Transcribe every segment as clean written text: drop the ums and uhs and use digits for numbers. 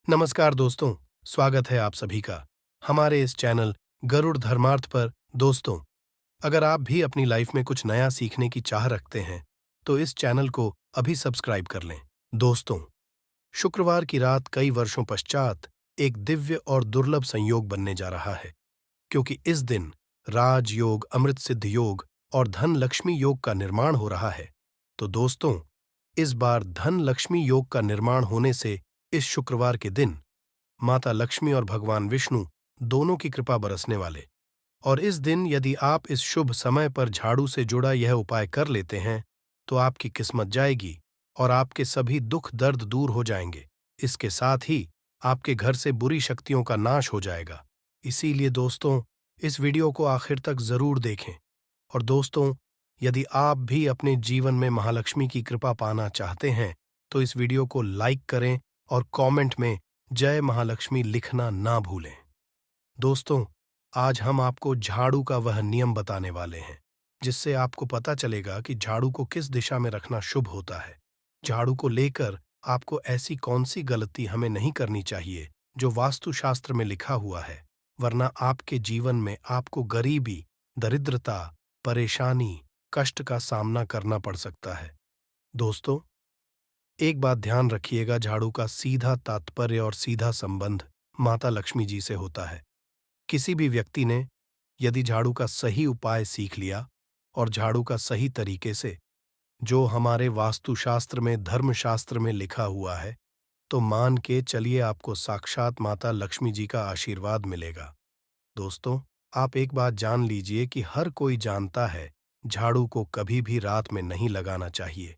नमस्कार दोस्तों, स्वागत है आप सभी का हमारे इस चैनल गरुड़ धर्मार्थ पर। दोस्तों, अगर आप भी अपनी लाइफ में कुछ नया सीखने की चाह रखते हैं, तो इस चैनल को अभी सब्सक्राइब कर लें। दोस्तों, शुक्रवार की रात कई वर्षों पश्चात एक दिव्य और दुर्लभ संयोग बनने जा रहा है, क्योंकि इस दिन राजयोग, अमृत सिद्ध योग और धन लक्ष्मी योग का निर्माण हो रहा है। तो दोस्तों, इस बार धन लक्ष्मी योग का निर्माण होने से इस शुक्रवार के दिन माता लक्ष्मी और भगवान विष्णु दोनों की कृपा बरसने वाले। और इस दिन यदि आप इस शुभ समय पर झाड़ू से जुड़ा यह उपाय कर लेते हैं, तो आपकी किस्मत जाएगी और आपके सभी दुख दर्द दूर हो जाएंगे। इसके साथ ही आपके घर से बुरी शक्तियों का नाश हो जाएगा। इसीलिए दोस्तों, इस वीडियो को आखिर तक जरूर देखें। और दोस्तों, यदि आप भी अपने जीवन में महालक्ष्मी की कृपा पाना चाहते हैं, तो इस वीडियो को लाइक करें और कमेंट में जय महालक्ष्मी लिखना ना भूलें। दोस्तों, आज हम आपको झाड़ू का वह नियम बताने वाले हैं, जिससे आपको पता चलेगा कि झाड़ू को किस दिशा में रखना शुभ होता है। झाड़ू को लेकर आपको ऐसी कौन सी गलती हमें नहीं करनी चाहिए जो वास्तुशास्त्र में लिखा हुआ है, वरना आपके जीवन में आपको गरीबी, दरिद्रता, परेशानी, कष्ट का सामना करना पड़ सकता है। दोस्तों, एक बात ध्यान रखिएगा, झाड़ू का सीधा तात्पर्य और सीधा संबंध माता लक्ष्मी जी से होता है। किसी भी व्यक्ति ने यदि झाड़ू का सही उपाय सीख लिया और झाड़ू का सही तरीके से, जो हमारे वास्तुशास्त्र में, धर्मशास्त्र में लिखा हुआ है, तो मान के चलिए आपको साक्षात माता लक्ष्मी जी का आशीर्वाद मिलेगा। दोस्तों, आप एक बात जान लीजिए कि हर कोई जानता है झाड़ू को कभी भी रात में नहीं लगाना चाहिए,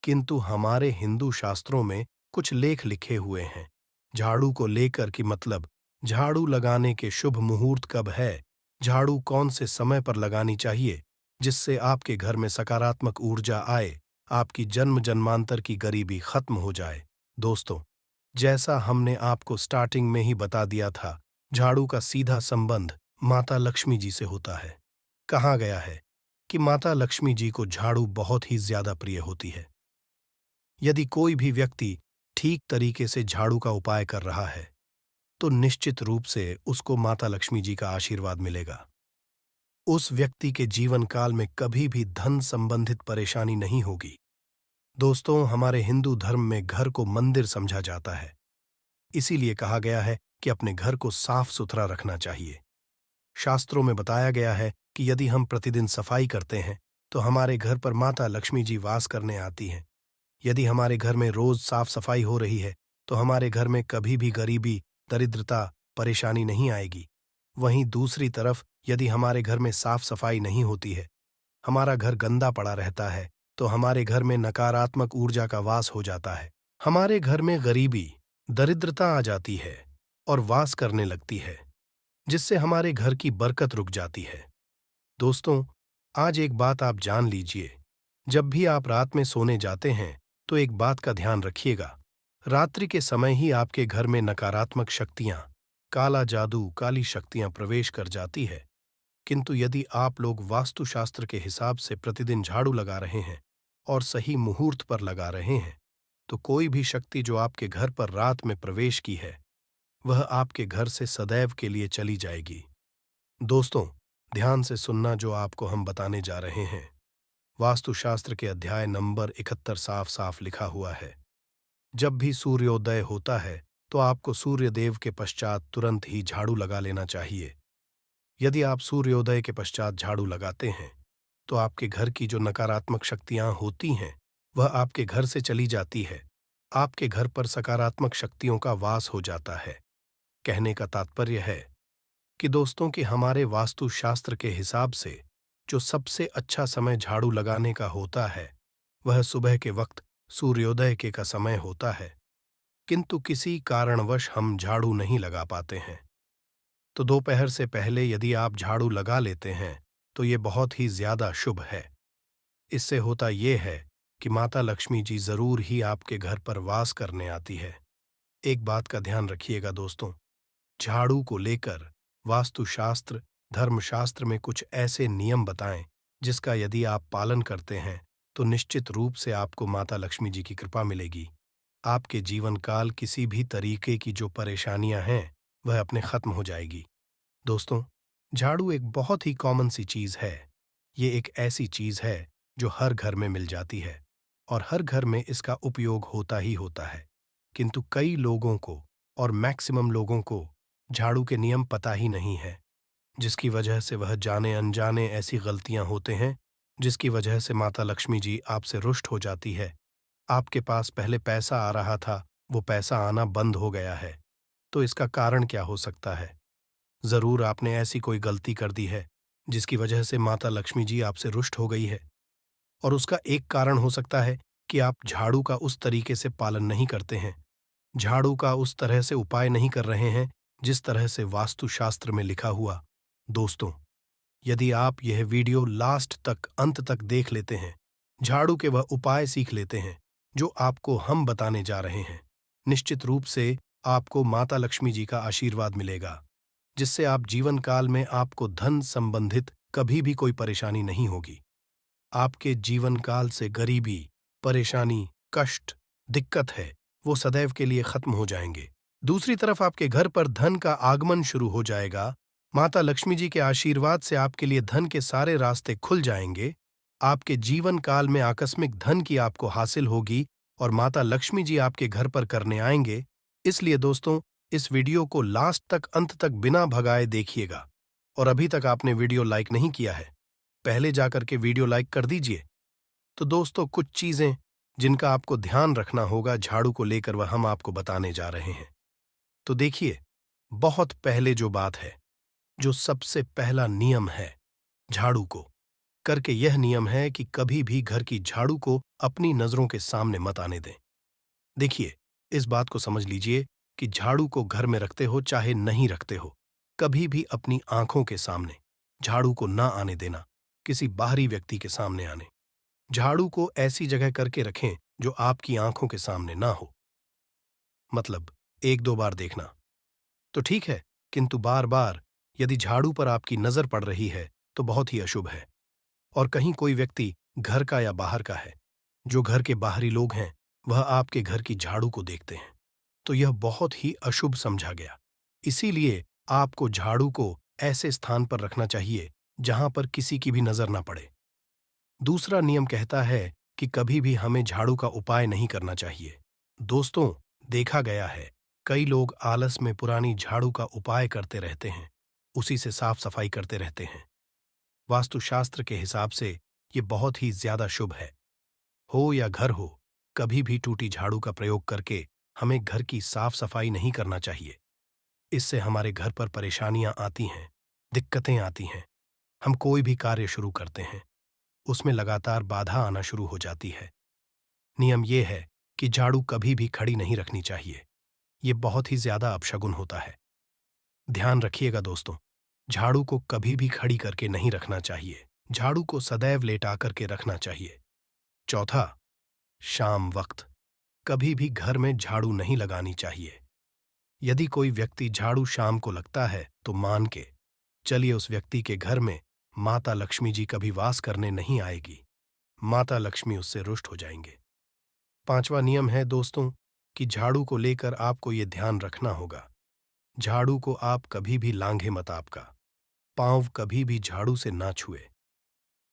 किंतु हमारे हिंदू शास्त्रों में कुछ लेख लिखे हुए हैं झाड़ू को लेकर कि मतलब झाड़ू लगाने के शुभ मुहूर्त कब है, झाड़ू कौन से समय पर लगानी चाहिए, जिससे आपके घर में सकारात्मक ऊर्जा आए, आपकी जन्म जन्मांतर की गरीबी खत्म हो जाए। दोस्तों, जैसा हमने आपको स्टार्टिंग में ही बता दिया था, झाड़ू का सीधा संबंध माता लक्ष्मी जी से होता है। कहा गया है कि माता लक्ष्मी जी को झाड़ू बहुत ही ज्यादा प्रिय होती है। यदि कोई भी व्यक्ति ठीक तरीके से झाड़ू का उपाय कर रहा है, तो निश्चित रूप से उसको माता लक्ष्मी जी का आशीर्वाद मिलेगा। उस व्यक्ति के जीवन काल में कभी भी धन संबंधित परेशानी नहीं होगी। दोस्तों, हमारे हिंदू धर्म में घर को मंदिर समझा जाता है। इसीलिए कहा गया है कि अपने घर को साफ सुथरा रखना चाहिए। शास्त्रों में बताया गया है कि यदि हम प्रतिदिन सफाई करते हैं, तो हमारे घर पर माता लक्ष्मी जी वास करने आती हैं। यदि हमारे घर में रोज साफ सफाई हो रही है, तो हमारे घर में कभी भी गरीबी, दरिद्रता, परेशानी नहीं आएगी। वहीं दूसरी तरफ यदि हमारे घर में साफ सफाई नहीं होती है, हमारा घर गंदा पड़ा रहता है, तो हमारे घर में नकारात्मक ऊर्जा का वास हो जाता है। हमारे घर में गरीबी, दरिद्रता आ जाती है और वास करने लगती है, जिससे हमारे घर की बरकत रुक जाती है। दोस्तों, आज एक बात आप जान लीजिए, जब भी आप रात में सोने जाते हैं, तो एक बात का ध्यान रखिएगा, रात्रि के समय ही आपके घर में नकारात्मक शक्तियां, काला जादू, काली शक्तियां प्रवेश कर जाती है। किंतु यदि आप लोग वास्तुशास्त्र के हिसाब से प्रतिदिन झाड़ू लगा रहे हैं और सही मुहूर्त पर लगा रहे हैं, तो कोई भी शक्ति जो आपके घर पर रात में प्रवेश की है, वह आपके घर से सदैव के लिए चली जाएगी। दोस्तों, ध्यान से सुनना जो आपको हम बताने जा रहे हैं। वास्तुशास्त्र के अध्याय नंबर 71 साफ साफ लिखा हुआ है, जब भी सूर्योदय होता है, तो आपको सूर्यदेव के पश्चात तुरंत ही झाड़ू लगा लेना चाहिए। यदि आप सूर्योदय के पश्चात झाड़ू लगाते हैं, तो आपके घर की जो नकारात्मक शक्तियां होती हैं, वह आपके घर से चली जाती है। आपके घर पर सकारात्मक शक्तियों का वास हो जाता है। कहने का तात्पर्य है कि दोस्तों, कि हमारे वास्तुशास्त्र के हिसाब से जो सबसे अच्छा समय झाड़ू लगाने का होता है, वह सुबह के वक्त सूर्योदय के का समय होता है। किंतु किसी कारणवश हम झाड़ू नहीं लगा पाते हैं, तो दोपहर से पहले यदि आप झाड़ू लगा लेते हैं, तो ये बहुत ही ज्यादा शुभ है। इससे होता ये है कि माता लक्ष्मी जी जरूर ही आपके घर पर वास करने आती है। एक बात का ध्यान रखिएगा दोस्तों, झाड़ू को लेकर वास्तुशास्त्र, धर्मशास्त्र में कुछ ऐसे नियम बताएं, जिसका यदि आप पालन करते हैं, तो निश्चित रूप से आपको माता लक्ष्मी जी की कृपा मिलेगी। आपके जीवन काल किसी भी तरीके की जो परेशानियां हैं, वह अपने खत्म हो जाएगी। दोस्तों, झाड़ू एक बहुत ही कॉमन सी चीज है। ये एक ऐसी चीज है जो हर घर में मिल जाती है और हर घर में इसका उपयोग होता ही होता है। किंतु कई लोगों को और मैक्सिमम लोगों को झाड़ू के नियम पता ही नहीं है, जिसकी वजह से वह जाने अनजाने ऐसी गलतियां होते हैं जिसकी वजह से माता लक्ष्मी जी आपसे रुष्ट हो जाती है। आपके पास पहले पैसा आ रहा था, वो पैसा आना बंद हो गया है। तो इसका कारण क्या हो सकता है? जरूर आपने ऐसी कोई गलती कर दी है जिसकी वजह से माता लक्ष्मी जी आपसे रुष्ट हो गई है। और उसका एक कारण हो सकता है कि आप झाड़ू का उस तरीके से पालन नहीं करते हैं, झाड़ू का उस तरह से उपाय नहीं कर रहे हैं जिस तरह से वास्तुशास्त्र में लिखा हुआ। दोस्तों, यदि आप यह वीडियो लास्ट तक अंत तक देख लेते हैं, झाड़ू के वह उपाय सीख लेते हैं जो आपको हम बताने जा रहे हैं, निश्चित रूप से आपको माता लक्ष्मी जी का आशीर्वाद मिलेगा, जिससे आप जीवन काल में आपको धन संबंधित कभी भी कोई परेशानी नहीं होगी। आपके जीवन काल से गरीबी, परेशानी, कष्ट, दिक्कत है, वो सदैव के लिए खत्म हो जाएंगे। दूसरी तरफ आपके घर पर धन का आगमन शुरू हो जाएगा। माता लक्ष्मी जी के आशीर्वाद से आपके लिए धन के सारे रास्ते खुल जाएंगे। आपके जीवन काल में आकस्मिक धन की आपको हासिल होगी और माता लक्ष्मी जी आपके घर पर करने आएंगे। इसलिए दोस्तों, इस वीडियो को लास्ट तक अंत तक बिना भगाए देखिएगा। और अभी तक आपने वीडियो लाइक नहीं किया है, पहले जाकर के वीडियो लाइक कर दीजिए। तो दोस्तों, कुछ चीजें जिनका आपको ध्यान रखना होगा झाड़ू को लेकर वह हम आपको बताने जा रहे हैं। तो देखिए, बहुत पहले जो बात है, जो सबसे पहला नियम है झाड़ू को करके, यह नियम है कि कभी भी घर की झाड़ू को अपनी नजरों के सामने मत आने दें। देखिए, इस बात को समझ लीजिए कि झाड़ू को घर में रखते हो चाहे नहीं रखते हो, कभी भी अपनी आंखों के सामने झाड़ू को ना आने देना, किसी बाहरी व्यक्ति के सामने आने। झाड़ू को ऐसी जगह करके रखें जो आपकी आंखों के सामने ना हो। मतलब, एक दो बार देखना तो ठीक है, किंतु बार बार यदि झाड़ू पर आपकी नजर पड़ रही है तो बहुत ही अशुभ है। और कहीं कोई व्यक्ति घर का या बाहर का है, जो घर के बाहरी लोग हैं, वह आपके घर की झाड़ू को देखते हैं, तो यह बहुत ही अशुभ समझा गया। इसीलिए आपको झाड़ू को ऐसे स्थान पर रखना चाहिए जहां पर किसी की भी नजर ना पड़े। दूसरा नियम कहता है कि कभी भी हमें झाड़ू का उपाय नहीं करना चाहिए। दोस्तों, देखा गया है कई लोग आलस में पुरानी झाड़ू का उपाय करते रहते हैं, उसी से साफ सफाई करते रहते हैं। वास्तुशास्त्र के हिसाब से ये बहुत ही ज्यादा शुभ है। हो या घर हो, कभी भी टूटी झाड़ू का प्रयोग करके हमें घर की साफ सफाई नहीं करना चाहिए। इससे हमारे घर पर परेशानियां आती हैं, दिक्कतें आती हैं। हम कोई भी कार्य शुरू करते हैं, उसमें लगातार बाधा आना शुरू हो जाती है। नियम यह है कि झाड़ू कभी भी खड़ी नहीं रखनी चाहिए। ये बहुत ही ज्यादा अपशगुन होता है। ध्यान रखिएगा दोस्तों, झाड़ू को कभी भी खड़ी करके नहीं रखना चाहिए। झाड़ू को सदैव लेटा करके रखना चाहिए। चौथा, शाम वक्त कभी भी घर में झाड़ू नहीं लगानी चाहिए। यदि कोई व्यक्ति झाड़ू शाम को लगता है तो मान के चलिए उस व्यक्ति के घर में माता लक्ष्मी जी कभी वास करने नहीं आएगी। माता लक्ष्मी उससे रुष्ट हो जाएंगे। पांचवा नियम है दोस्तों कि झाड़ू को लेकर आपको ये ध्यान रखना होगा, झाड़ू को आप कभी भी लांघे मत। आपका पांव कभी भी झाड़ू से ना छुए।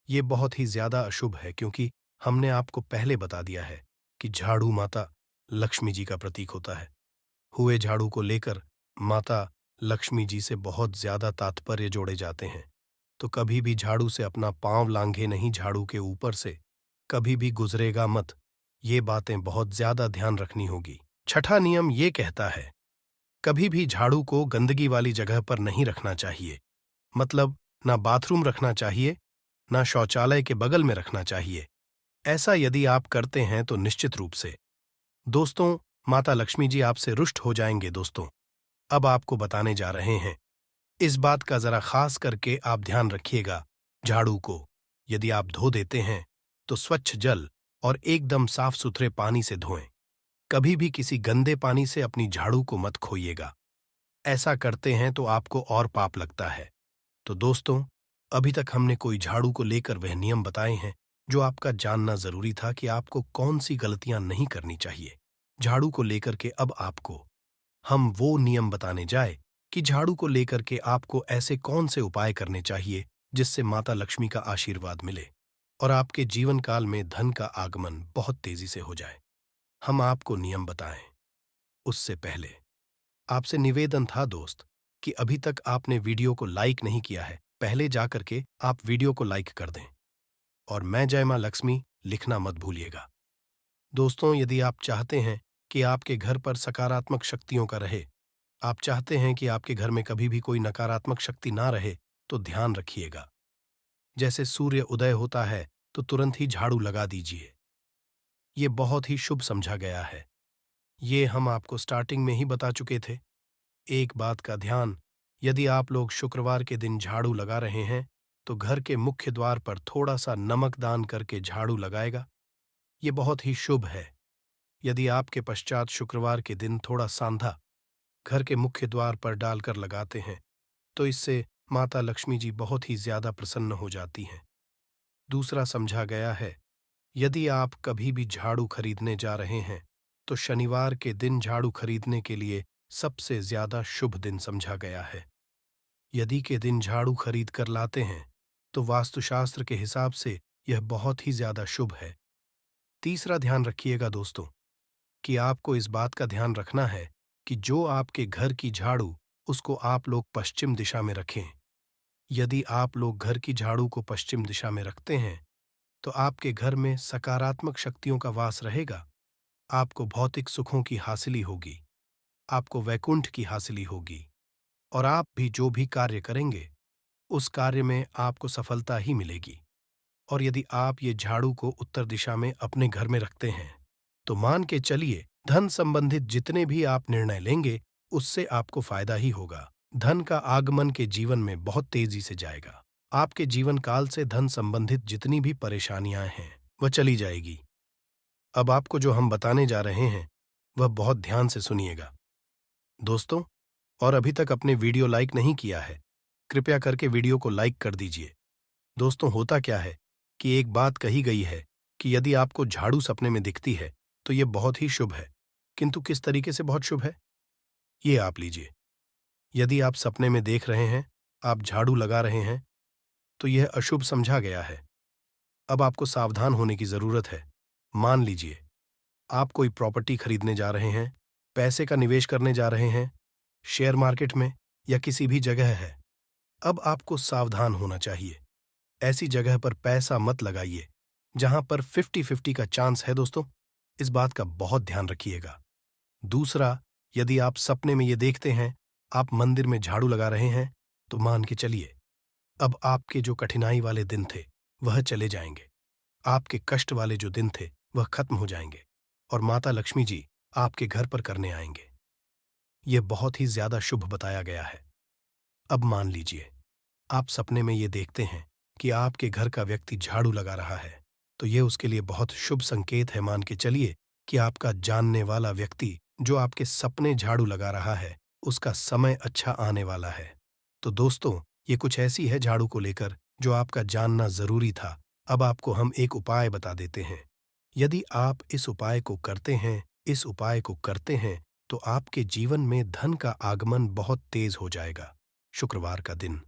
ये बहुत ही ज्यादा अशुभ है, क्योंकि हमने आपको पहले बता दिया है कि झाड़ू माता लक्ष्मी जी का प्रतीक होता है। हुए झाड़ू को लेकर माता लक्ष्मी जी से बहुत ज्यादा तात्पर्य जोड़े जाते हैं। तो कभी भी झाड़ू से अपना पांव लांघे नहीं, झाड़ू के ऊपर से कभी भी गुजरेगा मत। ये बातें बहुत ज्यादा ध्यान रखनी होगी। छठा नियम ये कहता है, कभी भी झाड़ू को गंदगी वाली जगह पर नहीं रखना चाहिए। मतलब, ना बाथरूम रखना चाहिए, ना शौचालय के बगल में रखना चाहिए। ऐसा यदि आप करते हैं तो निश्चित रूप से दोस्तों, माता लक्ष्मी जी आपसे रुष्ट हो जाएंगे। दोस्तों, अब आपको बताने जा रहे हैं, इस बात का जरा खास करके आप ध्यान रखिएगा। झाड़ू को यदि आप धो देते हैं तो स्वच्छ जल और एकदम साफ सुथरे पानी से धोएं। कभी भी किसी गंदे पानी से अपनी झाड़ू को मत खोइएगा। ऐसा करते हैं तो आपको और पाप लगता है। तो दोस्तों, अभी तक हमने कोई झाड़ू को लेकर वह नियम बताए हैं जो आपका जानना जरूरी था कि आपको कौन सी गलतियां नहीं करनी चाहिए। झाड़ू को लेकर के अब आपको हम वो नियम बताने जाए कि झाड़ू को लेकर के आपको ऐसे कौन से उपाय करने चाहिए जिससे माता लक्ष्मी का आशीर्वाद मिले और आपके जीवन काल में धन का आगमन बहुत तेजी से हो जाए। हम आपको नियम बताएं। उससे पहले आपसे निवेदन था दोस्त कि अभी तक आपने वीडियो को लाइक नहीं किया है, पहले जाकर के आप वीडियो को लाइक कर दें और मैं जय मां लक्ष्मी लिखना मत भूलिएगा। दोस्तों, यदि आप चाहते हैं कि आपके घर पर सकारात्मक शक्तियों का रहे, आप चाहते हैं कि आपके घर में कभी भी कोई नकारात्मक शक्ति ना रहे, तो ध्यान रखिएगा। जैसे सूर्य उदय होता है तो तुरंत ही झाड़ू लगा दीजिए। ये बहुत ही शुभ समझा गया है। ये हम आपको स्टार्टिंग में ही बता चुके थे। एक बात का ध्यान, यदि आप लोग शुक्रवार के दिन झाड़ू लगा रहे हैं तो घर के मुख्य द्वार पर थोड़ा सा नमक दान करके झाड़ू लगाएगा। ये बहुत ही शुभ है। यदि आपके पश्चात शुक्रवार के दिन थोड़ा सांधा घर के मुख्य द्वार पर डालकर लगाते हैं तो इससे माता लक्ष्मी जी बहुत ही ज्यादा प्रसन्न हो जाती हैं। दूसरा समझा गया है, यदि आप कभी भी झाड़ू खरीदने जा रहे हैं तो शनिवार के दिन झाड़ू खरीदने के लिए सबसे ज्यादा शुभ दिन समझा गया है। यदि के दिन झाड़ू खरीद कर लाते हैं तो वास्तुशास्त्र के हिसाब से यह बहुत ही ज्यादा शुभ है। तीसरा ध्यान रखिएगा दोस्तों कि आपको इस बात का ध्यान रखना है कि जो आपके घर की झाड़ू उसको आप लोग पश्चिम दिशा में रखें। यदि आप लोग घर की झाड़ू को पश्चिम दिशा में रखते हैं तो आपके घर में सकारात्मक शक्तियों का वास रहेगा। आपको भौतिक सुखों की हासिली होगी, आपको वैकुंठ की हासिली होगी और आप भी जो भी कार्य करेंगे उस कार्य में आपको सफलता ही मिलेगी। और यदि आप ये झाड़ू को उत्तर दिशा में अपने घर में रखते हैं तो मान के चलिए धन संबंधित जितने भी आप निर्णय लेंगे उससे आपको फायदा ही होगा। धन का आगमन के जीवन में बहुत तेजी से जाएगा। आपके जीवन काल से धन संबंधित जितनी भी परेशानियां हैं वह चली जाएगी। अब आपको जो हम बताने जा रहे हैं वह बहुत ध्यान से सुनिएगा दोस्तों। और अभी तक अपने वीडियो लाइक नहीं किया है, कृपया करके वीडियो को लाइक कर दीजिए। दोस्तों, होता क्या है कि एक बात कही गई है कि यदि आपको झाड़ू सपने में दिखती है तो यह बहुत ही शुभ है, किंतु किस तरीके से बहुत शुभ है ये आप लीजिए। यदि आप सपने में देख रहे हैं, आप झाड़ू लगा रहे हैं, तो यह अशुभ समझा गया है। अब आपको सावधान होने की जरूरत है। मान लीजिए आप कोई प्रॉपर्टी खरीदने जा रहे हैं, पैसे का निवेश करने जा रहे हैं, शेयर मार्केट में या किसी भी जगह है। अब आपको सावधान होना चाहिए। ऐसी जगह पर पैसा मत लगाइए जहां पर 50-50 का चांस है दोस्तों। इस बात का बहुत ध्यान रखिएगा। दूसरा, यदि आप सपने में ये देखते हैं आप मंदिर में झाड़ू लगा रहे हैं तो मान के चलिए अब आपके जो कठिनाई वाले दिन थे वह चले जाएंगे। आपके कष्ट वाले जो दिन थे वह खत्म हो जाएंगे और माता लक्ष्मी जी आपके घर पर करने आएंगे। यह बहुत ही ज्यादा शुभ बताया गया है। अब मान लीजिए आप सपने में ये देखते हैं कि आपके घर का व्यक्ति झाड़ू लगा रहा है तो यह उसके लिए बहुत शुभ संकेत है। मान के चलिए कि आपका जानने वाला व्यक्ति जो आपके सपने झाड़ू लगा रहा है उसका समय अच्छा आने वाला है। तो दोस्तों, ये कुछ ऐसी है झाड़ू को लेकर जो आपका जानना जरूरी था। अब आपको हम एक उपाय बता देते हैं। यदि आप इस उपाय को करते हैं तो आपके जीवन में धन का आगमन बहुत तेज हो जाएगा। शुक्रवार का दिन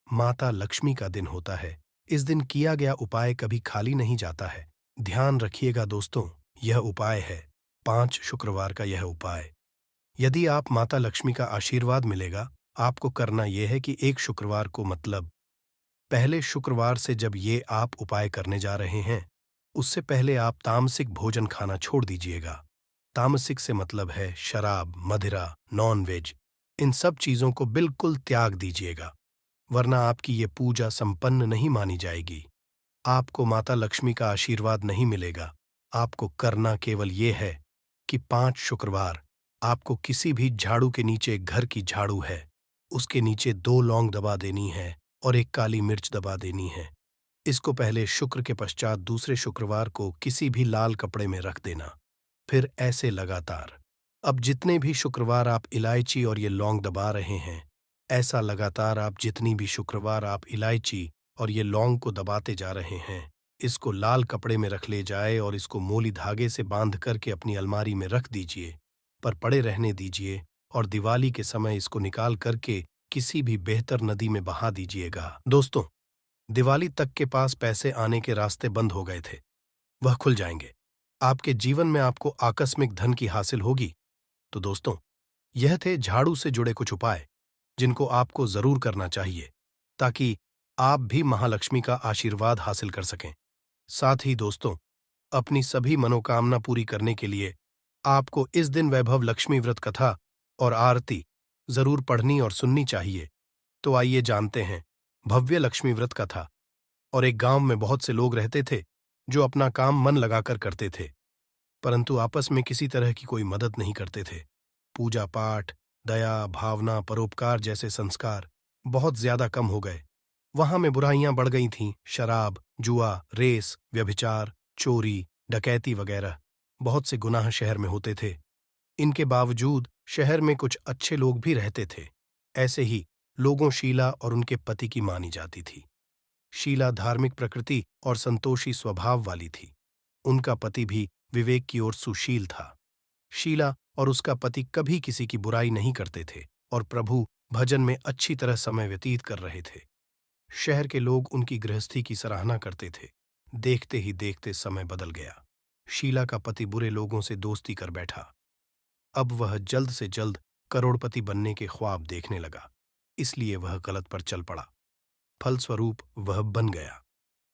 माता लक्ष्मी का दिन होता है। इस दिन किया गया उपाय कभी खाली नहीं जाता है। ध्यान रखिएगा दोस्तों, यह उपाय है 5 शुक्रवार का यह उपाय। यदि आप माता लक्ष्मी का आशीर्वाद मिलेगा, आपको करना यह है कि एक शुक्रवार को मतलब पहले शुक्रवार से जब ये आप उपाय करने जा रहे हैं उससे पहले आप तामसिक भोजन खाना छोड़ दीजिएगा। तामसिक से मतलब है शराब, मदिरा, नॉन वेज, इन सब चीजों को बिल्कुल त्याग दीजिएगा, वरना आपकी ये पूजा संपन्न नहीं मानी जाएगी। आपको माता लक्ष्मी का आशीर्वाद नहीं मिलेगा। आपको करना केवल ये है कि 5 शुक्रवार आपको किसी भी झाड़ू के नीचे, घर की झाड़ू है उसके नीचे 2 लौंग दबा देनी है और 1 काली मिर्च दबा देनी है। इसको पहले शुक्र के पश्चात दूसरे शुक्रवार को किसी भी लाल कपड़े में रख देना। फिर ऐसे लगातार। अब जितने भी शुक्रवार आप इलायची और ये लौंग दबा रहे हैं, ऐसा लगातार आप जितनी भी शुक्रवार आप इलायची और ये लौंग को दबाते जा रहे हैं, इसको लाल कपड़े में रख ले जाए और इसको मोली धागे से बांध करके अपनी अलमारी में रख दीजिए, पर पड़े रहने दीजिए और दिवाली के समय इसको निकाल करके किसी भी बेहतर नदी में बहा दीजिएगा। दोस्तों, दिवाली तक के पास पैसे आने के रास्ते बंद हो गए थे। वह खुल जाएंगे। आपके जीवन में आपको आकस्मिक धन की हासिल होगी। तो दोस्तों, यह थे झाड़ू से जुड़े कुछ उपाय जिनको आपको जरूर करना चाहिए ताकि आप भी महालक्ष्मी का आशीर्वाद हासिल कर सकें। साथ ही दोस्तों, अपनी सभी मनोकामना पूरी करने के लिए आपको इस दिन वैभव लक्ष्मी व्रत कथा और आरती जरूर पढ़नी और सुननी चाहिए। तो आइए जानते हैं भव्य लक्ष्मी व्रत कथा। और एक गांव में बहुत से लोग रहते थे जो अपना काम मन लगाकर करते थे, परंतु आपस में किसी तरह की कोई मदद नहीं करते थे। पूजा पाठ, दया, भावना, परोपकार जैसे संस्कार बहुत ज्यादा कम हो गए। वहां में बुराइयां बढ़ गई थीं। शराब, जुआ, रेस, व्यभिचार, चोरी, डकैती वगैरह बहुत से गुनाह शहर में होते थे। इनके बावजूद शहर में कुछ अच्छे लोग भी रहते थे। ऐसे ही लोगों शीला और उनके पति की मानी जाती थी। शीला धार्मिक प्रकृति और संतोषी स्वभाव वाली थी। उनका पति भी विवेक की ओर सुशील था। शीला और उसका पति कभी किसी की बुराई नहीं करते थे और प्रभु भजन में अच्छी तरह समय व्यतीत कर रहे थे। शहर के लोग उनकी गृहस्थी की सराहना करते थे। देखते ही देखते समय बदल गया। शीला का पति बुरे लोगों से दोस्ती कर बैठा। अब वह जल्द से जल्द करोड़पति बनने के ख्वाब देखने लगा, इसलिए वह गलत पर चल पड़ा। फलस्वरूप वह बन गया,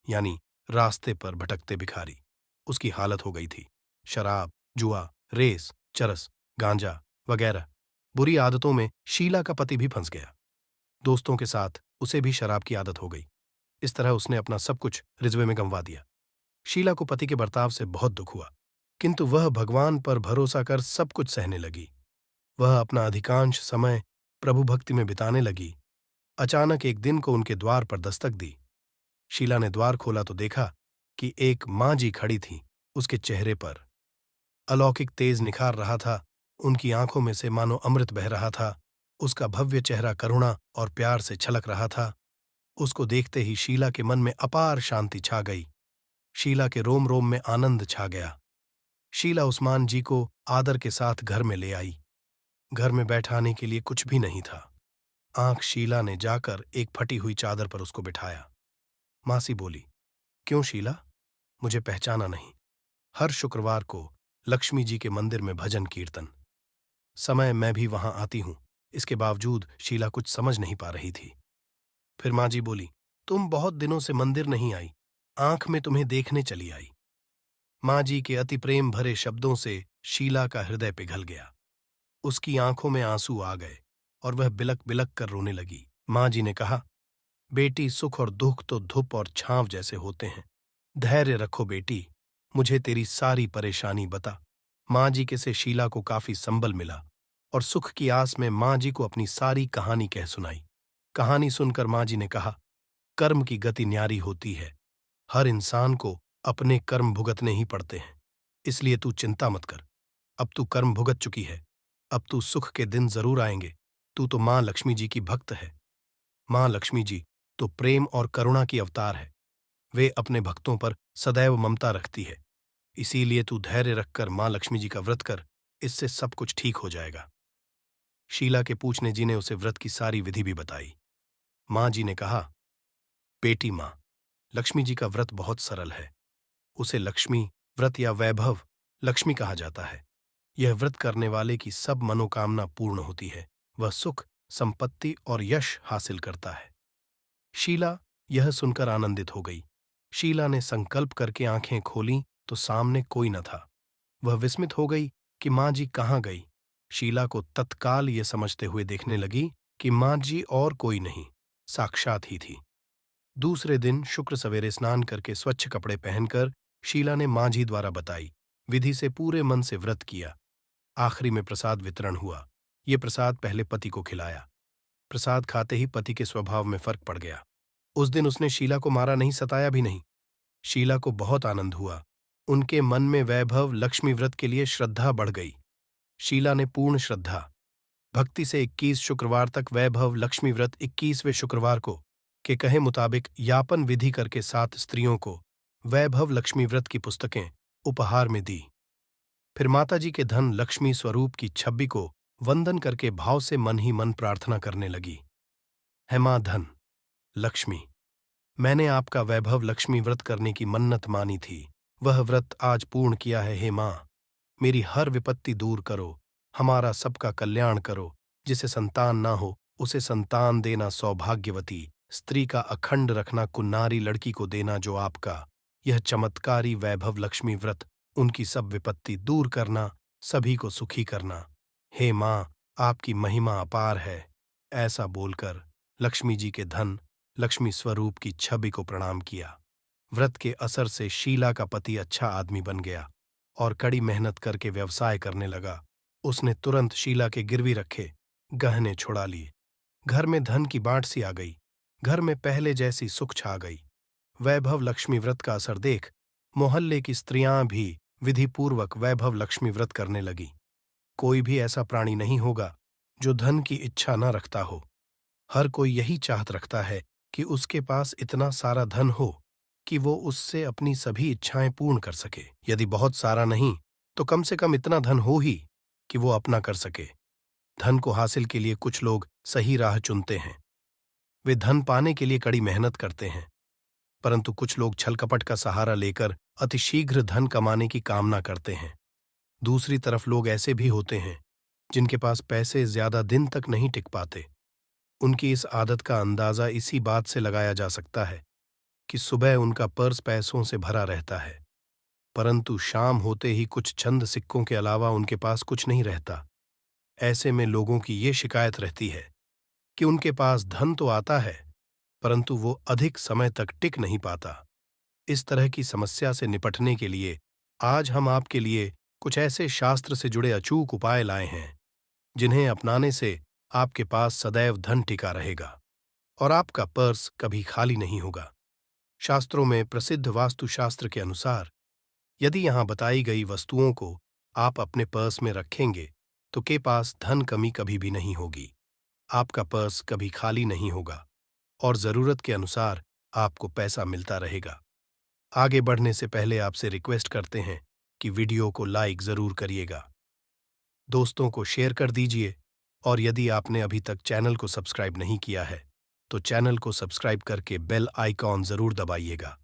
यानी रास्ते पर भटकते भिखारी। उसकी हालत हो गई थी। शराब, जुआ, रेस, चरस, गांजा वगैरह बुरी आदतों में शीला का पति भी फंस गया। दोस्तों के साथ उसे भी शराब की आदत हो गई। इस तरह उसने अपना सब कुछ रिजवे में गंवा दिया। शीला को पति के बर्ताव से बहुत दुख हुआ, किंतु वह भगवान पर भरोसा कर सब कुछ सहने लगी। वह अपना अधिकांश समय प्रभु भक्ति में बिताने लगी। अचानक एक दिन को उनके द्वार पर दस्तक दी। शीला ने द्वार खोला तो देखा कि एक माँ जी खड़ी थी। उसके चेहरे पर अलौकिक तेज निखार रहा था। उनकी आंखों में से मानो अमृत बह रहा था। उसका भव्य चेहरा करुणा और प्यार से छलक रहा था। उसको देखते ही शीला के मन में अपार शांति छा गई। शीला के रोम रोम में आनंद छा गया। शीला उस्मान जी को आदर के साथ घर में ले आई। घर में बैठाने के लिए कुछ भी नहीं था। आंख शीला ने जाकर एक फटी हुई चादर पर उसको बिठाया। मासी बोली, क्यों शीला, मुझे पहचाना नहीं? हर शुक्रवार को लक्ष्मी जी के मंदिर में भजन कीर्तन समय मैं भी वहां आती हूं। इसके बावजूद शीला कुछ समझ नहीं पा रही थी। फिर माँ जी बोली, तुम बहुत दिनों से मंदिर नहीं आई, आंख में तुम्हें देखने चली आई। माँ जी के अति प्रेम भरे शब्दों से शीला का हृदय पिघल गया। उसकी आंखों में आंसू आ गए और वह बिलक बिलक कर रोने लगी। माँ जी ने कहा, बेटी, सुख और दुख तो धूप और छांव जैसे होते हैं। धैर्य रखो बेटी, मुझे तेरी सारी परेशानी बता। माँ जी के से शीला को काफी संबल मिला और सुख की आस में माँ जी को अपनी सारी कहानी कह सुनाई। कहानी सुनकर माँ जी ने कहा, कर्म की गति न्यारी होती है। हर इंसान को अपने कर्म भुगतने ही पड़ते हैं, इसलिए तू चिंता मत कर। अब तू कर्म भुगत चुकी है, अब तू सुख के दिन जरूर आएंगे। तू तो माँ लक्ष्मी जी की भक्त है। माँ लक्ष्मी जी तो प्रेम और करुणा की अवतार है। वे अपने भक्तों पर सदैव ममता रखती है। इसीलिए तू धैर्य रखकर माँ लक्ष्मी जी का व्रत कर, इससे सब कुछ ठीक हो जाएगा। शीला के पूछने जी ने उसे व्रत की सारी विधि भी बताई। माँ जी ने कहा, बेटी माँ, लक्ष्मी जी का व्रत बहुत सरल है। उसे लक्ष्मी व्रत या वैभव लक्ष्मी कहा जाता है। यह व्रत करने वाले की सब मनोकामना पूर्ण होती है। वह सुख, संपत्ति और यश हासिल करता है। शीला यह सुनकर आनंदित हो गई। शीला ने संकल्प करके आंखें खोलीं तो सामने कोई न था। वह विस्मित हो गई कि माँ जी कहाँ गई। शीला को तत्काल ये समझते हुए देखने लगी कि माँ जी और कोई नहीं, साक्षात ही थी। दूसरे दिन शुक्र सवेरे स्नान करके स्वच्छ कपड़े पहनकर शीला ने माँ जी द्वारा बताई विधि से पूरे मन से व्रत किया। आखिरी में प्रसाद वितरण हुआ। ये प्रसाद पहले पति को खिलाया। प्रसाद खाते ही पति के स्वभाव में फर्क पड़ गया। उस दिन उसने शीला को मारा नहीं, सताया भी नहीं। शीला को बहुत आनंद हुआ। उनके मन में वैभव लक्ष्मी व्रत के लिए श्रद्धा बढ़ गई। शीला ने पूर्ण श्रद्धा भक्ति से 21 शुक्रवार तक वैभव लक्ष्मी व्रत 21वें शुक्रवार को के कहे मुताबिक यापन विधि करके 7 स्त्रियों को वैभव लक्ष्मी व्रत की पुस्तकें उपहार में दी। फिर माताजी के धन लक्ष्मी स्वरूप की छवि को वंदन करके भाव से मन ही मन प्रार्थना करने लगी। है मां धन लक्ष्मी, मैंने आपका वैभव लक्ष्मी व्रत करने की मन्नत मानी थी, वह व्रत आज पूर्ण किया है। हे मां, मेरी हर विपत्ति दूर करो, हमारा सबका कल्याण करो। जिसे संतान ना हो उसे संतान देना, सौभाग्यवती स्त्री का अखंड रखना, कुन्नारी लड़की को देना जो आपका यह चमत्कारी वैभव लक्ष्मी व्रत, उनकी सब विपत्ति दूर करना, सभी को सुखी करना। हे मां, आपकी महिमा अपार है। ऐसा बोलकर लक्ष्मी जी के धन लक्ष्मी स्वरूप की छवि को प्रणाम किया। व्रत के असर से शीला का पति अच्छा आदमी बन गया और कड़ी मेहनत करके व्यवसाय करने लगा। उसने तुरंत शीला के गिरवी रखे गहने छुड़ा लिए। घर में धन की बाढ़ सी आ गई। घर में पहले जैसी सुख छा गई। वैभव लक्ष्मी व्रत का असर देख मोहल्ले की स्त्रियां भी विधिपूर्वक वैभव लक्ष्मी व्रत करने लगी। कोई भी ऐसा प्राणी नहीं होगा जो धन की इच्छा न रखता हो। हर कोई यही चाहत रखता है कि उसके पास इतना सारा धन हो कि वो उससे अपनी सभी इच्छाएं पूर्ण कर सके। यदि बहुत सारा नहीं तो कम से कम इतना धन हो ही कि वो अपना कर सके। धन को हासिल के लिए कुछ लोग सही राह चुनते हैं। वे धन पाने के लिए कड़ी मेहनत करते हैं, परंतु कुछ लोग छलकपट का सहारा लेकर अतिशीघ्र धन कमाने की कामना करते हैं। दूसरी तरफ लोग ऐसे भी होते हैं जिनके पास पैसे ज्यादा दिन तक नहीं टिक पाते। उनकी इस आदत का अंदाजा इसी बात से लगाया जा सकता है कि सुबह उनका पर्स पैसों से भरा रहता है, परंतु शाम होते ही कुछ चंद सिक्कों के अलावा उनके पास कुछ नहीं रहता। ऐसे में लोगों की ये शिकायत रहती है कि उनके पास धन तो आता है, परंतु वो अधिक समय तक टिक नहीं पाता। इस तरह की समस्या से निपटने के लिए आज हम आपके लिए कुछ ऐसे शास्त्र से जुड़े अचूक उपाय लाए हैं, जिन्हें अपनाने से आपके पास सदैव धन टिका रहेगा और आपका पर्स कभी खाली नहीं होगा। शास्त्रों में प्रसिद्ध वास्तुशास्त्र के अनुसार यदि यहां बताई गई वस्तुओं को आप अपने पर्स में रखेंगे तो के पास धन कमी कभी भी नहीं होगी। आपका पर्स कभी खाली नहीं होगा और जरूरत के अनुसार आपको पैसा मिलता रहेगा। आगे बढ़ने से पहले आपसे रिक्वेस्ट करते हैं कि वीडियो को लाइक जरूर करिएगा, दोस्तों को शेयर कर दीजिए और यदि आपने अभी तक चैनल को सब्सक्राइब नहीं किया है तो चैनल को सब्सक्राइब करके बेल आइकॉन जरूर दबाइएगा।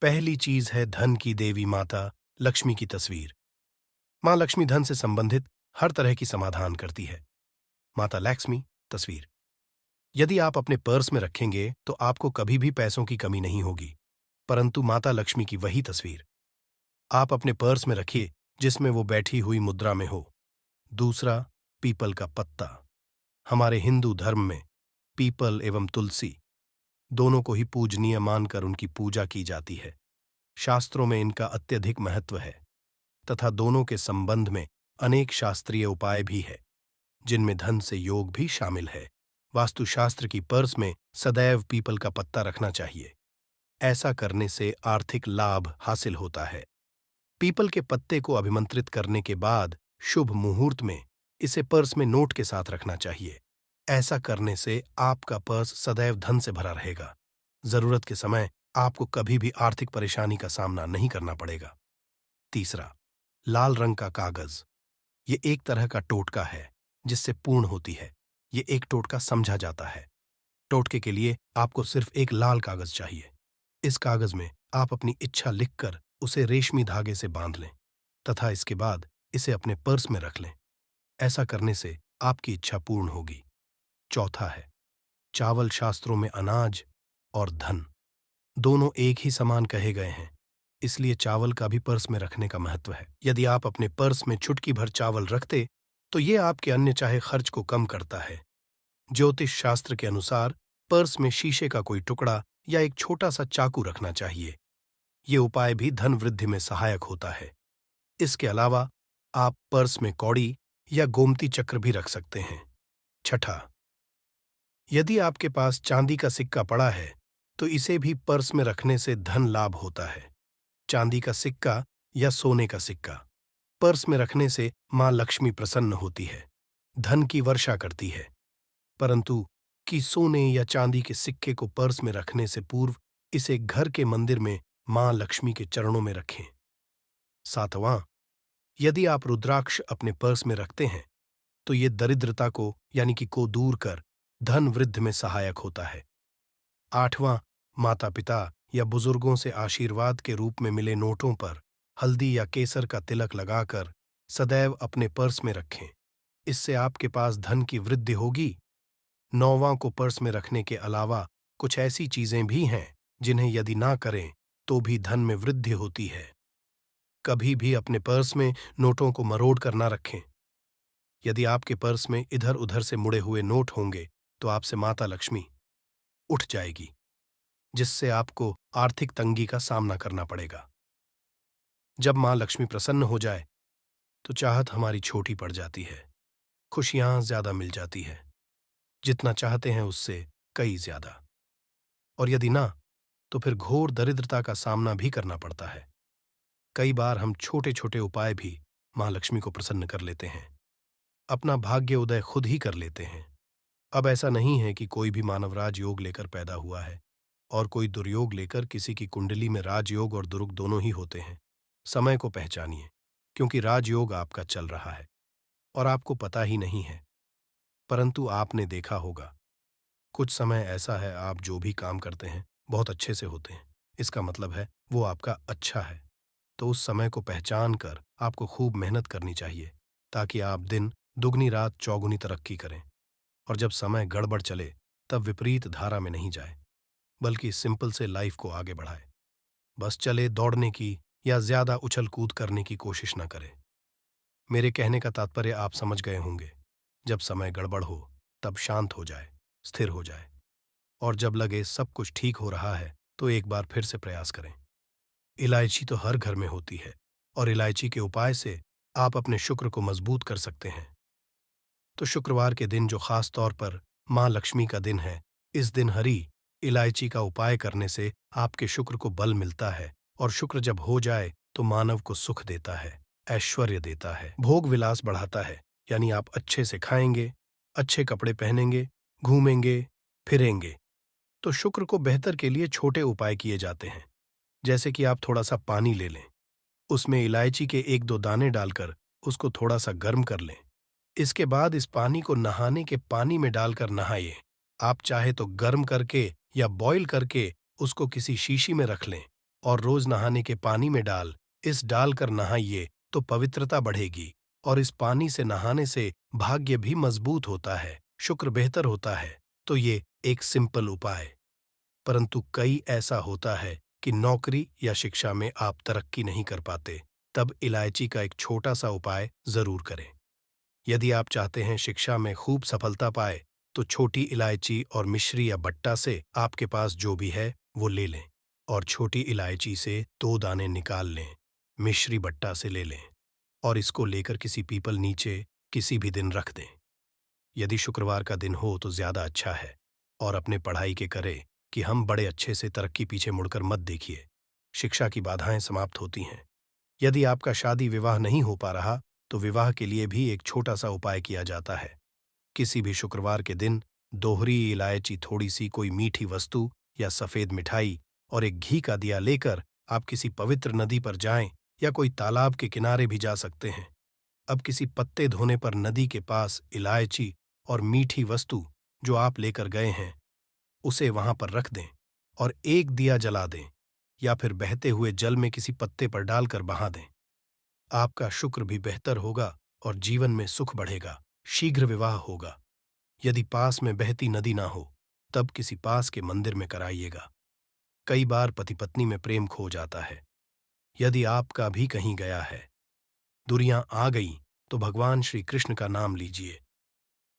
पहली चीज है धन की देवी माता लक्ष्मी की तस्वीर। मां लक्ष्मी धन से संबंधित हर तरह की समाधान करती है। माता लक्ष्मी तस्वीर यदि आप अपने पर्स में रखेंगे तो आपको कभी भी पैसों की कमी नहीं होगी, परंतु माता लक्ष्मी की वही तस्वीर आप अपने पर्स में रखिए जिसमें वो बैठी हुई मुद्रा में हो। दूसरा, पीपल का पत्ता। हमारे हिंदू धर्म में पीपल एवं तुलसी दोनों को ही पूजनीय मानकर उनकी पूजा की जाती है। शास्त्रों में इनका अत्यधिक महत्व है तथा दोनों के संबंध में अनेक शास्त्रीय उपाय भी है, जिनमें धन से योग भी शामिल है। वास्तुशास्त्र की पर्स में सदैव पीपल का पत्ता रखना चाहिए। ऐसा करने से आर्थिक लाभ हासिल होता है। पीपल के पत्ते को अभिमंत्रित करने के बाद शुभ मुहूर्त में इसे पर्स में नोट के साथ रखना चाहिए। ऐसा करने से आपका पर्स सदैव धन से भरा रहेगा। जरूरत के समय आपको कभी भी आर्थिक परेशानी का सामना नहीं करना पड़ेगा। तीसरा, लाल रंग का कागज। ये एक तरह का टोटका है जिससे पूर्ण होती है। ये एक टोटका समझा जाता है। टोटके के लिए आपको सिर्फ एक लाल कागज चाहिए। इस कागज में आप अपनी इच्छा लिखकर उसे रेशमी धागे से बांध लें तथा इसके बाद इसे अपने पर्स में रख लें। ऐसा करने से आपकी इच्छा पूर्ण होगी। चौथा है चावल। शास्त्रों में अनाज और धन दोनों एक ही समान कहे गए हैं, इसलिए चावल का भी पर्स में रखने का महत्व है। यदि आप अपने पर्स में चुटकी भर चावल रखते तो ये आपके अन्य चाहे खर्च को कम करता है। ज्योतिष शास्त्र के अनुसार पर्स में शीशे का कोई टुकड़ा या एक छोटा सा चाकू रखना चाहिए। ये उपाय भी धन वृद्धि में सहायक होता है। इसके अलावा आप पर्स में कौड़ी या गोमती चक्र भी रख सकते हैं। छठा, यदि आपके पास चांदी का सिक्का पड़ा है तो इसे भी पर्स में रखने से धन लाभ होता है। चांदी का सिक्का या सोने का सिक्का पर्स में रखने से मां लक्ष्मी प्रसन्न होती है, धन की वर्षा करती है। परंतु कि सोने या चांदी के सिक्के को पर्स में रखने से पूर्व इसे घर के मंदिर में मां लक्ष्मी के चरणों में रखें। 7वां, यदि आप रुद्राक्ष अपने पर्स में रखते हैं तो ये दरिद्रता को दूर कर धन वृद्धि में सहायक होता है। 8वां, माता पिता या बुजुर्गों से आशीर्वाद के रूप में मिले नोटों पर हल्दी या केसर का तिलक लगाकर सदैव अपने पर्स में रखें। इससे आपके पास धन की वृद्धि होगी। 9वां, को पर्स में रखने के अलावा कुछ ऐसी चीजें भी हैं जिन्हें यदि ना करें तो भी धन में वृद्धि होती है। कभी भी अपने पर्स में नोटों को मरोड़ कर ना रखें। यदि आपके पर्स में इधर उधर से मुड़े हुए नोट होंगे तो आपसे माता लक्ष्मी उठ जाएगी, जिससे आपको आर्थिक तंगी का सामना करना पड़ेगा। जब मां लक्ष्मी प्रसन्न हो जाए तो चाहत हमारी छोटी पड़ जाती है, खुशियां ज्यादा मिल जाती है, जितना चाहते हैं उससे कई ज्यादा। और यदि ना, तो फिर घोर दरिद्रता का सामना भी करना पड़ता है। कई बार हम छोटे छोटे उपाय भी मां लक्ष्मी को प्रसन्न कर लेते हैं, अपना भाग्य उदय खुद ही कर लेते हैं। अब ऐसा नहीं है कि कोई भी मानव राजयोग लेकर पैदा हुआ है और कोई दुर्योग लेकर। किसी की कुंडली में राजयोग और दुर्ग दोनों ही होते हैं। समय को पहचानिए, क्योंकि राजयोग आपका चल रहा है और आपको पता ही नहीं है। परंतु आपने देखा होगा, कुछ समय ऐसा है आप जो भी काम करते हैं बहुत अच्छे से होते हैं। इसका मतलब है वो आपका अच्छा है। तो उस समय को पहचान कर आपको खूब मेहनत करनी चाहिए, ताकि आप दिन दुगनी रात चौगुनी तरक्की करें। और जब समय गड़बड़ चले तब विपरीत धारा में नहीं जाए, बल्कि सिंपल से लाइफ को आगे बढ़ाए। बस चले दौड़ने की या ज्यादा उछल कूद करने की कोशिश न करें। मेरे कहने का तात्पर्य आप समझ गए होंगे। जब समय गड़बड़ हो तब शांत हो जाए, स्थिर हो जाए, और जब लगे सब कुछ ठीक हो रहा है तो एक बार फिर से प्रयास करें। इलायची तो हर घर में होती है और इलायची के उपाय से आप अपने शुक्र को मजबूत कर सकते हैं। तो शुक्रवार के दिन जो खास तौर पर मां लक्ष्मी का दिन है, इस दिन हरी इलायची का उपाय करने से आपके शुक्र को बल मिलता है, और शुक्र जब हो जाए तो मानव को सुख देता है, ऐश्वर्य देता है, भोग विलास बढ़ाता है। यानी आप अच्छे से खाएंगे, अच्छे कपड़े पहनेंगे, घूमेंगे फिरेंगे। तो शुक्र को बेहतर के लिए छोटे उपाय किए जाते हैं, जैसे कि आप थोड़ा सा पानी ले लें, उसमें इलायची के 1-2 दाने डालकर उसको थोड़ा सा गर्म कर लें। इसके बाद इस पानी को नहाने के पानी में डालकर नहाइए। आप चाहे तो गर्म करके या बॉईल करके उसको किसी शीशी में रख लें और रोज नहाने के पानी में डालकर नहाइए, तो पवित्रता बढ़ेगी और इस पानी से नहाने से भाग्य भी मजबूत होता है, शुक्र बेहतर होता है। तो ये एक सिंपल उपाय। परंतु कई ऐसा होता है कि नौकरी या शिक्षा में आप तरक्की नहीं कर पाते, तब इलायची का एक छोटा सा उपाय जरूर करें। यदि आप चाहते हैं शिक्षा में खूब सफलता पाए, तो छोटी इलायची और मिश्री या बट्टा से आपके पास जो भी है वो ले लें, और छोटी इलायची से 2 दाने निकाल लें, मिश्री बट्टा से ले लें और इसको लेकर किसी पीपल नीचे किसी भी दिन रख दें। यदि शुक्रवार का दिन हो तो ज्यादा अच्छा है, और अपने पढ़ाई के करे कि हम बड़े अच्छे से तरक्की पीछे मुड़कर मत देखिए। शिक्षा की बाधाएं समाप्त होती हैं। यदि आपका शादी विवाह नहीं हो पा रहा तो विवाह के लिए भी एक छोटा सा उपाय किया जाता है। किसी भी शुक्रवार के दिन दोहरी इलायची, थोड़ी सी कोई मीठी वस्तु या सफेद मिठाई और एक घी का दिया लेकर आप किसी पवित्र नदी पर जाएं, या कोई तालाब के किनारे भी जा सकते हैं। अब किसी पत्ते धोने पर नदी के पास इलायची और मीठी वस्तु जो आप लेकर गए हैं उसे वहां पर रख दें और एक दिया जला दें, या फिर बहते हुए जल में किसी पत्ते पर डालकर बहा दें। आपका शुक्र भी बेहतर होगा और जीवन में सुख बढ़ेगा, शीघ्र विवाह होगा। यदि पास में बहती नदी ना हो तब किसी पास के मंदिर में कराइएगा। कई बार पति पत्नी में प्रेम खो जाता है। यदि आपका भी कहीं गया है, दुरियां आ गई, तो भगवान श्री कृष्ण का नाम लीजिए,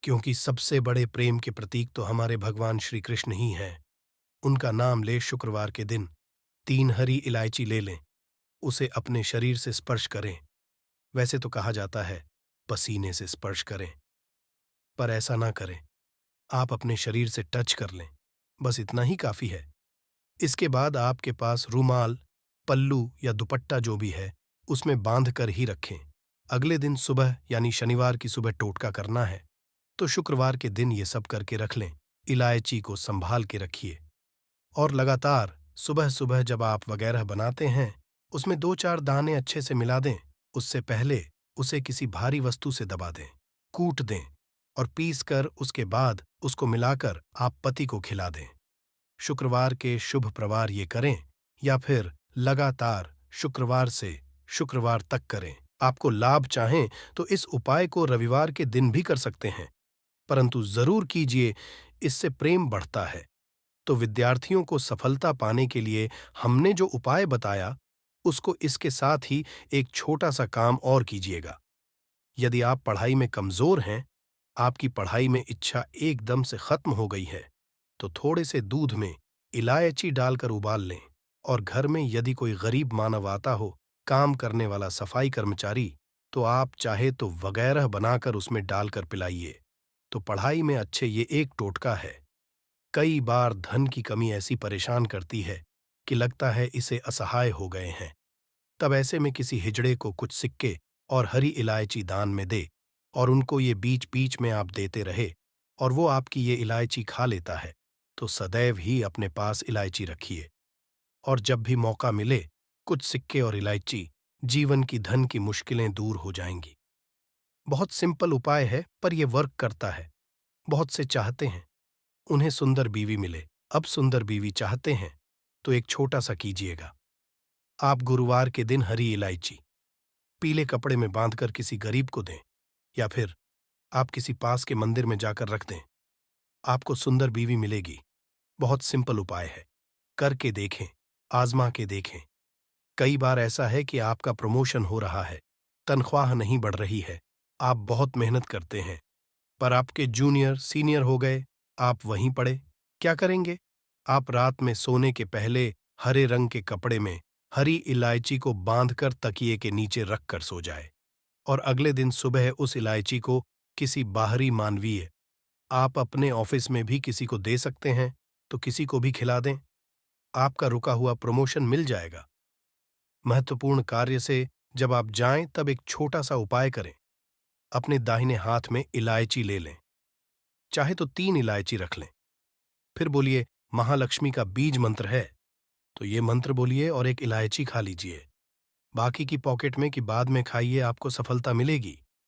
क्योंकि सबसे बड़े प्रेम के प्रतीक तो हमारे भगवान श्री कृष्ण ही हैं। उनका नाम ले शुक्रवार के दिन 3 हरी इलायची ले लें, उसे अपने शरीर से स्पर्श करें। वैसे तो कहा जाता है पसीने से स्पर्श करें, पर ऐसा ना करें, आप अपने शरीर से टच कर लें, बस इतना ही काफी है। इसके बाद आपके पास रूमाल, पल्लू या दुपट्टा जो भी है उसमें बांध कर ही रखें। अगले दिन सुबह यानी शनिवार की सुबह टोटका करना है, तो शुक्रवार के दिन ये सब करके रख लें। इलायची को संभाल के रखिए और लगातार सुबह सुबह जब आप वगैरह बनाते हैं, उसमें 2-4 दाने अच्छे से मिला दें। उससे पहले उसे किसी भारी वस्तु से दबा दें, कूट दें और पीस कर उसके बाद उसको मिलाकर आप पति को खिला दें। शुक्रवार के शुभ प्रवार ये करें या फिर लगातार शुक्रवार से शुक्रवार तक करें। आपको लाभ चाहें तो इस उपाय को रविवार के दिन भी कर सकते हैं, परंतु जरूर कीजिए, इससे प्रेम बढ़ता है। तो विद्यार्थियों को सफलता पाने के लिए हमने जो उपाय बताया, उसको इसके साथ ही एक छोटा सा काम और कीजिएगा। यदि आप पढ़ाई में कमजोर हैं, आपकी पढ़ाई में इच्छा एकदम से खत्म हो गई है, तो थोड़े से दूध में इलायची डालकर उबाल लें और घर में यदि कोई गरीब मानव आता हो, काम करने वाला सफाई कर्मचारी, तो आप चाहे तो वगैरह बनाकर उसमें डालकर पिलाइए। तो पढ़ाई में अच्छे ये एक टोटका है। कई बार धन की कमी ऐसी परेशान करती है कि लगता है इसे असहाय हो गए हैं। तब ऐसे में किसी हिजड़े को कुछ सिक्के और हरी इलायची दान में दे और उनको ये बीच बीच में आप देते रहे और वो आपकी ये इलायची खा लेता है, तो सदैव ही अपने पास इलायची रखिए। और जब भी मौका मिले, कुछ सिक्के और इलायची, जीवन की धन की मुश्किलें दूर हो जाएंगी। बहुत सिंपल उपाय है, पर यह वर्क करता है। बहुत से चाहते हैं उन्हें सुंदर बीवी मिले। अब सुंदर बीवी चाहते हैं तो एक छोटा सा कीजिएगा। आप गुरुवार के दिन हरी इलायची पीले कपड़े में बांधकर किसी गरीब को दें या फिर आप किसी पास के मंदिर में जाकर रख दें। आपको सुंदर बीवी मिलेगी। बहुत सिंपल उपाय है, करके देखें, आजमा के देखें। कई बार ऐसा है कि आपका प्रमोशन हो रहा है, तनख्वाह नहीं बढ़ रही है, आप बहुत मेहनत करते हैं, पर आपके जूनियर सीनियर हो गए, आप वहीं पड़े। क्या करेंगे? आप रात में सोने के पहले हरे रंग के कपड़े में हरी इलायची को बांधकर तकिए के नीचे रखकर सो जाए और अगले दिन सुबह उस इलायची को किसी बाहरी मानवीय, आप अपने ऑफिस में भी किसी को दे सकते हैं, तो किसी को भी खिला दें। आपका रुका हुआ प्रमोशन मिल जाएगा। महत्वपूर्ण कार्य से जब आप जाएं तब एक छोटा सा उपाय करें। अपने दाहिने हाथ में इलायची ले लें, चाहे तो 3 इलायची रख लें। फिर बोलिए, महालक्ष्मी का बीज मंत्र है, तो ये मंत्र बोलिए और एक इलायची खा लीजिए। बाकी की पॉकेट में कि बाद में खाइए, आपको सफलता मिलेगी।